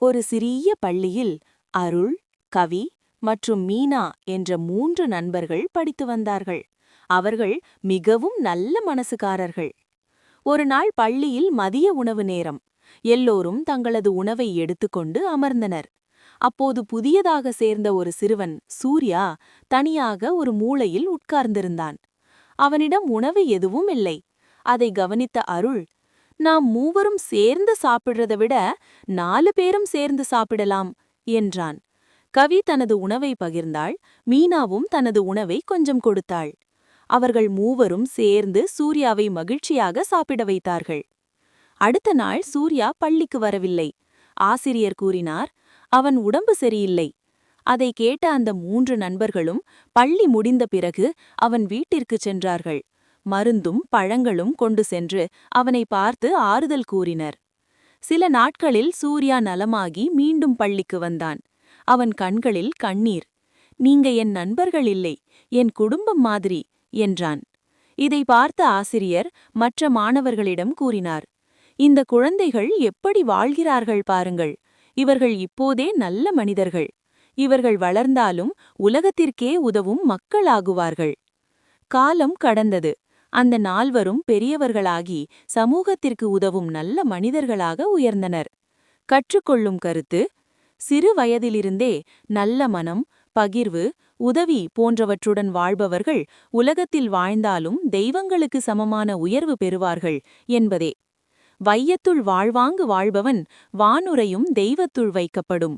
ஒரு சிறிய பள்ளியில் அருள், கவி மற்றும் மீனா என்ற 3 நண்பர்கள் படித்து வந்தார்கள். அவர்கள் மிகவும் நல்ல மனசுக்காரர்கள். ஒரு நாள் பள்ளியில் மதிய உணவு நேரம். எல்லோரும் தங்களது உணவை எடுத்துக்கொண்டு அமர்ந்தனர். அப்போது புதியதாக சேர்ந்த ஒரு சிறுவன், சூர்யா, தனியாக ஒரு மூலையில் உட்கார்ந்திருந்தான். அவனிடம் உணவு எதுவும் இல்லை. அதை கவனித்த அருள், நாம் மூவரும் சேர்ந்து சாப்பிடுறதை விட 4 பேரும் சேர்ந்து சாப்பிடலாம் என்றான். கவி தனது உணவை பகிர்ந்தாள். மீனாவும் தனது உணவை கொஞ்சம் கொடுத்தாள். அவர்கள் மூவரும் சேர்ந்து சூர்யாவை மகிழ்ச்சியாக சாப்பிட வைத்தார்கள். அடுத்த நாள் சூர்யா பள்ளிக்கு வரவில்லை. ஆசிரியர் கூறினார், அவன் உடம்பு சரியில்லை. அதை கேட்ட அந்த 3 நண்பர்களும் பள்ளி முடிந்த பிறகு அவன் வீட்டிற்குச் சென்றார்கள். மருந்தும் பழங்களும் கொண்டு சென்று அவனை பார்த்து ஆறுதல் கூறினர். சில நாட்களில் சூர்யா நலமாகி மீண்டும் பள்ளிக்கு வந்தான். அவன் கண்களில் கண்ணீர். நீங்க என் நண்பர்கள் இல்லை, என் குடும்பம் மாதிரி என்றான். இதை பார்த்த ஆசிரியர் மற்ற மாணவர்களிடம் கூறினார், இந்த குழந்தைகள் எப்படி வாழ்கிறார்கள் பாருங்கள். இவர்கள் இப்போதே நல்ல மனிதர்கள். இவர்கள் வளர்ந்தாலும் உலகத்திற்கே உதவும் மக்களாகுவார்கள். காலம் கடந்தது. அந்த 4வரும் பெரியவர்களாகி சமூகத்திற்கு உதவும் நல்ல மனிதர்களாக உயர்ந்தனர். கற்றுக்கொள்ளும் கருத்து: சிறு வயதிலிருந்தே நல்ல மனம், பகிர்வு, உதவி போன்றவற்றுடன் வாழ்பவர்கள் உலகத்தில் வாழ்ந்தாலும் தெய்வங்களுக்கு சமமான உயர்வு பெறுவார்கள் என்பதே. வையத்துள் வாழ்வாங்கு வாழ்பவன் வானுரையும் தெய்வத்துள் வைக்கப்படும்.